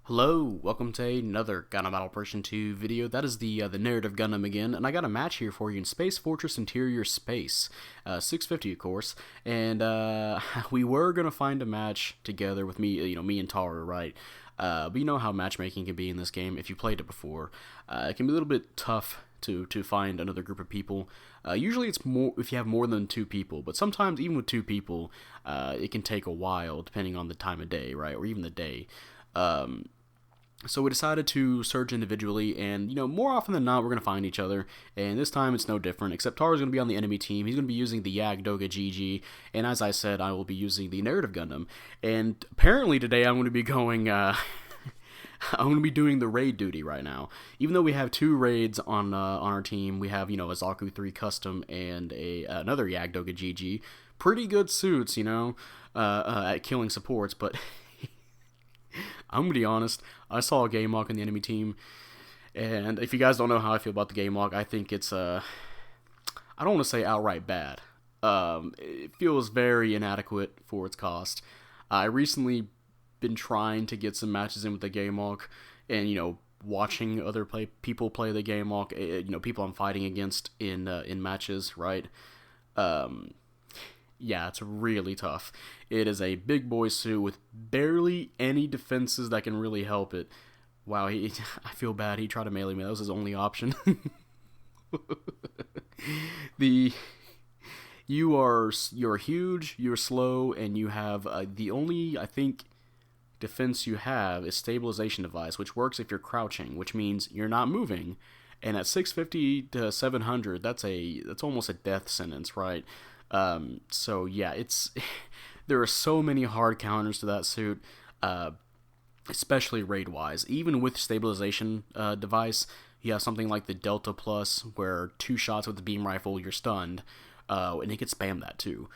Hello, welcome to another Gundam Battle Version 2 video. That is the narrative Gundam again, and I got a match here for you in Space Fortress Interior Space, 650 of course, and we were gonna find a match together with me, me and Tara, right? But you know how matchmaking can be in this game if you played it before. It can be a little bit tough to find another group of people. Usually it's more if you have more than two people, but sometimes even with two people, it can take a while depending on the time of day, right, or even the day. So we decided to search individually, and more often than not, we're gonna find each other. And this time it's no different. Except Tara's gonna be on the enemy team. He's gonna be using the Doga GG, and as I said, I will be using the narrative Gundam. And apparently today I'm gonna be going. I'm gonna be doing the raid duty right now. Even though we have two raids on our team, we have a Zaku 3 custom and another Doga GG. Pretty good suits, at killing supports, but. I'm gonna be honest, I saw a game walk in the enemy team, and if you guys don't know how I feel about the game walk, I think it's I don't want to say outright bad. It feels very inadequate for its cost. I recently been trying to get some matches in with the game walk, and watching other people play the game walk, people I'm fighting against in matches, right? Yeah, it's really tough. It is a big boy suit with barely any defenses that can really help it. Wow, I feel bad. He tried to melee me. That was his only option. You're huge, you're slow, and you have the only, I think, defense you have is stabilization device, which works if you're crouching, which means you're not moving. And at 650 to 700, that's almost a death sentence, right? So yeah, there are so many hard counters to that suit, especially raid wise. Even with stabilization device, you have something like the Delta Plus, where 2 shots with the beam rifle you're stunned, and it can spam that too.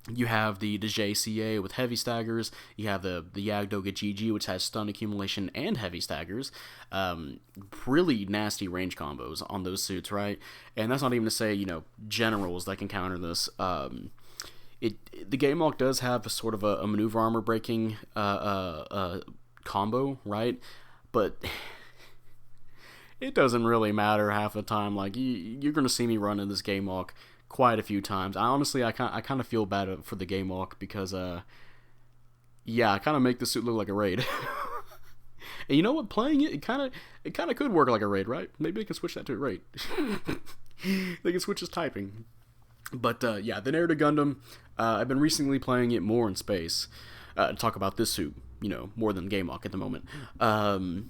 You have the JCA with heavy staggers. You have the Doga GG, which has stun accumulation and heavy staggers. Really nasty range combos on those suits, right? And that's not even to say, generals that can counter this. The game walk does have a sort of a maneuver armor breaking combo, right? But it doesn't really matter half the time. Like, you're going to see me run in this game walk quite a few times. I kind of feel bad for the game walk because yeah, I kind of make the suit look like a raid. And you know what, playing it kind of could work like a raid, right? Maybe they can switch that to a raid. They can switch his typing. But yeah, the narrative Gundam, I've been recently playing it more in space to talk about this suit, more than game walk at the moment. And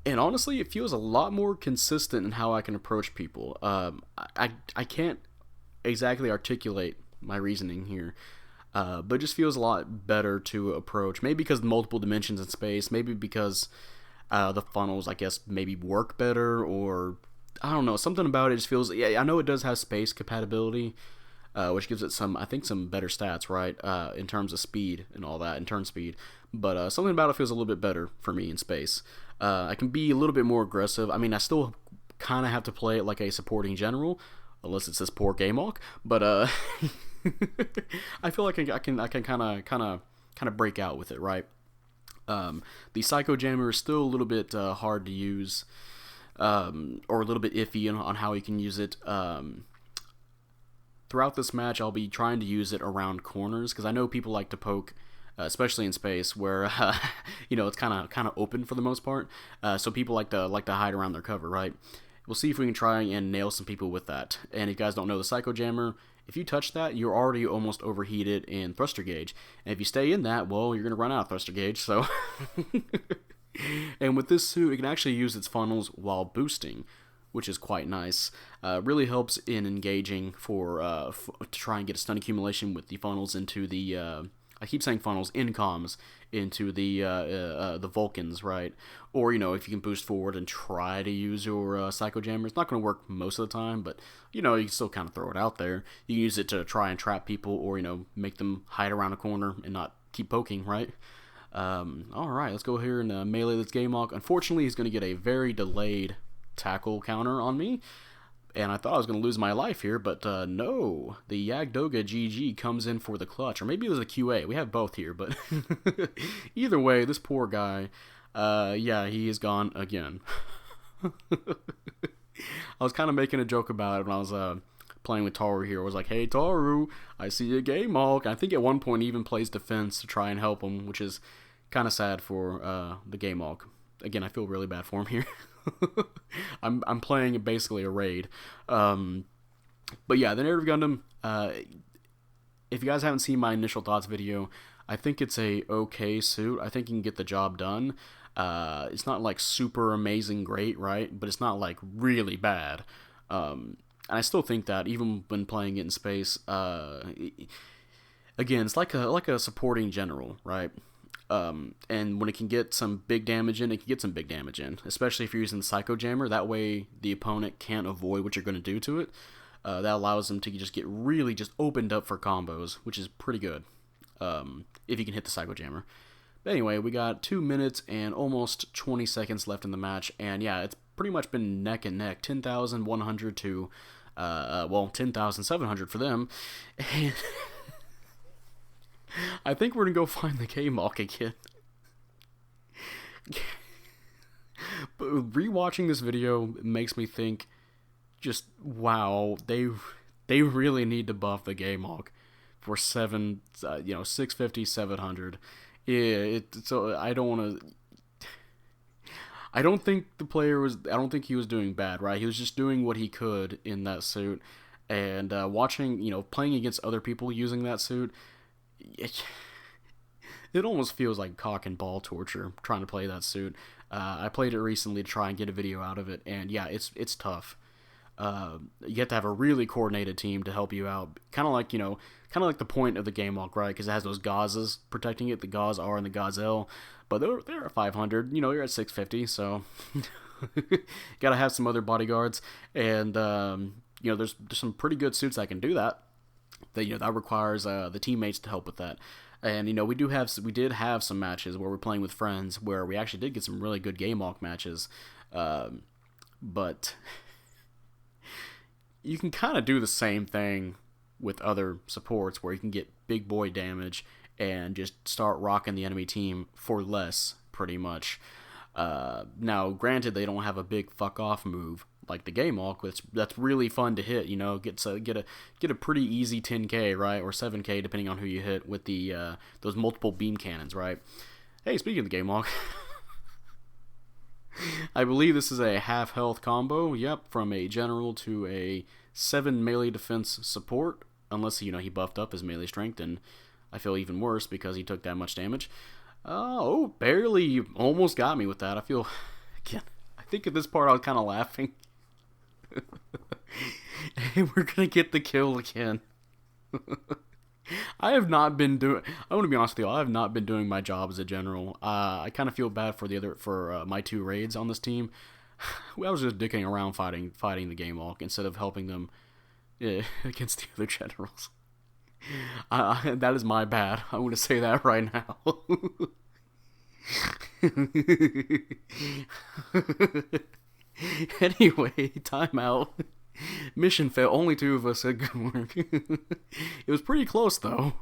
honestly, it feels a lot more consistent in how I can approach people. I can't exactly articulate my reasoning here, but it just feels a lot better to approach. Maybe because multiple dimensions in space, maybe because the funnels, I guess, maybe work better, or I don't know, something about it just feels. Yeah, I know it does have space compatibility, which gives it some better stats, right, in terms of speed and all that, and turn speed. But something about it feels a little bit better for me in space. I can be a little bit more aggressive. I mean, I still kind of have to play it like a supporting general, unless it's this poor game walk. But I feel like I can kind of break out with it, right? The Psycho Jammer is still a little bit hard to use, or a little bit iffy on how you can use it. Throughout this match, I'll be trying to use it around corners because I know people like to poke, especially in space where it's kind of open for the most part. So people like to hide around their cover, right? We'll see if we can try and nail some people with that. And if you guys don't know the Psycho Jammer, if you touch that, you're already almost overheated in thruster gauge. And if you stay in that, well, you're going to run out of thruster gauge. So, and with this suit, it can actually use its funnels while boosting, which is quite nice. Really helps in engaging to try and get a stun accumulation with the funnels into the. I keep saying funnels, comms into the Vulcans, right? Or, if you can boost forward and try to use your Psycho Jammer. It's not going to work most of the time, but, you can still kind of throw it out there. You can use it to try and trap people or, make them hide around a corner and not keep poking, right? Alright, let's go here and melee this game walk. Unfortunately, he's going to get a very delayed tackle counter on me. And I thought I was going to lose my life here, but no. The Yagdoga GG comes in for the clutch. Or maybe it was a QA. We have both here, but either way, this poor guy, yeah, he is gone again. I was kind of making a joke about it when I was playing with Taru here. I was like, hey, Taru, I see a game Hulk. I think at one point he even plays defense to try and help him, which is kind of sad for the game Hulk. Again, I feel really bad for him here. I'm playing basically a raid. But yeah, the Narrative Gundam, if you guys haven't seen my initial thoughts video, I think it's a okay suit. I think you can get the job done. It's not like super amazing great, right? But it's not like really bad. And I still think that even when playing it in space, again, it's like a supporting general, right? And when it can get some big damage in, it can get some big damage in, especially if you're using the Psycho Jammer. That way the opponent can't avoid what you're going to do to it. That allows them to just get really just opened up for combos, which is pretty good, if you can hit the Psycho Jammer. But anyway, we got 2 minutes and almost 20 seconds left in the match, and yeah, it's pretty much been neck and neck, 10,100 to, well, 10,700 for them, and I think we're gonna go find the K-Mach again. But rewatching this video makes me think, just wow, they really need to buff the K-Mach for 650, 700. Yeah, so I don't want to. I don't think the player was. I don't think he was doing bad, right? He was just doing what he could in that suit, and watching, playing against other people using that suit. It almost feels like cock and ball torture trying to play that suit. I played it recently to try and get a video out of it, and yeah, it's tough. You have to have a really coordinated team to help you out. Kind of like the point of the game walk, right? Because it has those gauzes protecting it, the gauze R and the gauze L. But they're at 500. You're at 650, so gotta have some other bodyguards. And there's some pretty good suits that can do that. That requires the teammates to help with that. And we did have some matches where we're playing with friends where we actually did get some really good game walk matches, but you can kind of do the same thing with other supports where you can get big boy damage and just start rocking the enemy team for less, pretty much. Now, granted, they don't have a big fuck off move like the game walk, that's really fun to hit. Get a pretty easy 10k, right, or 7k depending on who you hit with the those multiple beam cannons, right? Hey, speaking of the game walk, I believe this is a half health combo. Yep, from a general to a 7 melee defense support, unless he buffed up his melee strength, and I feel even worse because he took that much damage. Oh, barely, almost got me with that. I feel, again, I think at this part I was kind of laughing. Hey, we're gonna get the kill again. I want to be honest with you, I have not been doing my job as a general. I kind of feel bad for my two raids on this team. I was just dicking around fighting the game walk instead of helping them against the other generals. That is my bad. I want to say that right now. Anyway, timeout. Mission failed. Only 2 of us said good work. It was pretty close though,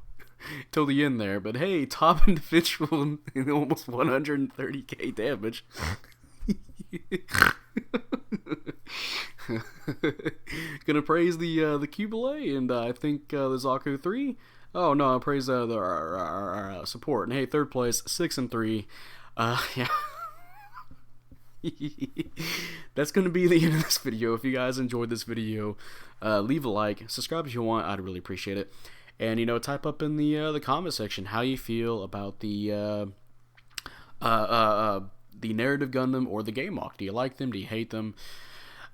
till the end there. But hey, top individual and almost 130k damage. Gonna praise the Cubile and I think the Zaku 3. Oh no, I praise our support. And hey, third place, 6 and 3. Yeah. That's gonna be the end of this video. If you guys enjoyed this video, leave a like, subscribe if you want. I'd really appreciate it. And type up in the comment section how you feel about the Narrative Gundam or the Game Walk. Do you like them? Do you hate them?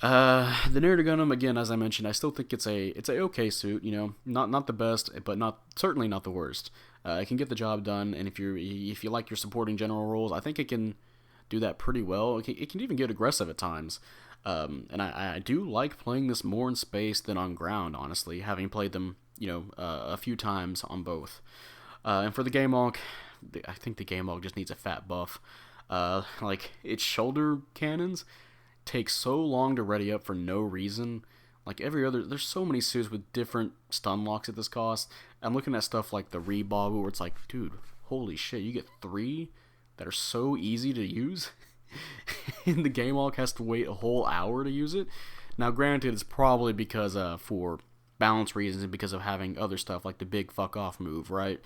The Narrative Gundam, again, as I mentioned, I still think it's a okay suit. Not the best, but certainly not the worst. It can get the job done, and if you like your supporting general roles, I think it can do that pretty well. It can even get aggressive at times. And I do like playing this more in space than on ground, honestly, having played them, a few times on both. And for the Game Walk, I think the Game Walk just needs a fat buff. Like, its shoulder cannons take so long to ready up for no reason. like every other, there's so many suits with different stun locks at this cost. I'm looking at stuff like the Rebabu where it's like, dude, holy shit, you get 3 that are so easy to use. And the game log has to wait a whole hour to use it. Now, granted, it's probably because for balance reasons and because of having other stuff like the big fuck off move, right?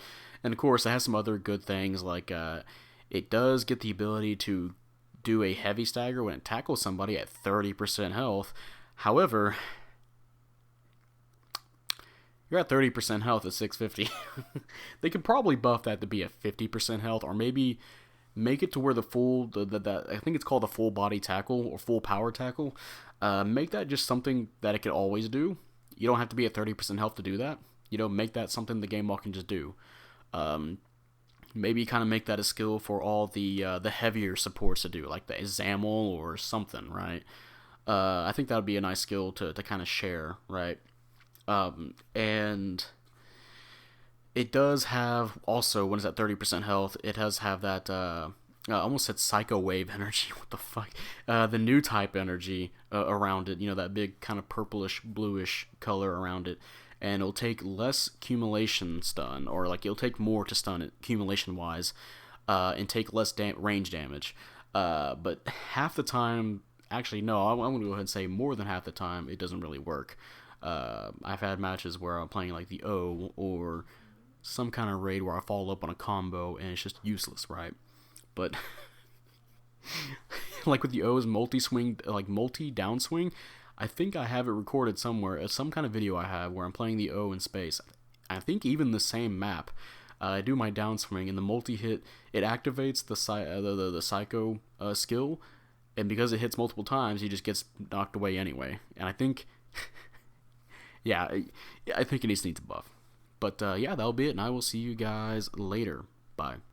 And of course, it has some other good things like it does get the ability to do a heavy stagger when it tackles somebody at 30% health. However, you're at 30% health at 650. They could probably buff that to be at 50% health, or maybe make it to where the full, I think it's called the full body tackle or full power tackle. Make that just something that it could always do. You don't have to be at 30% health to do that. Make that something the game ball can just do. Maybe kind of make that a skill for all the heavier supports to do, like the Examel or something, right? I think that would be a nice skill to kind of share, right? And it does have also, when it's at 30% health, it does have that, I almost said Psycho Wave energy, what the fuck? The new type energy around it, that big kind of purplish, bluish color around it. And it'll take less accumulation stun, or like it'll take more to stun it, accumulation-wise, and take less range damage. But half the time, actually, no, I'm going to go ahead and say more than half the time, it doesn't really work. I've had matches where I'm playing like the O or some kind of raid where I follow up on a combo and it's just useless, right? But like with the O's multi-swing, like multi-downswing, I think I have it recorded somewhere. It's some kind of video I have where I'm playing the O in space. I think even the same map. I do my downswing and the multi-hit, it activates the Psycho skill, and because it hits multiple times, he just gets knocked away anyway. And I think... yeah, I think it needs to buff. But yeah, that'll be it, and I will see you guys later. Bye.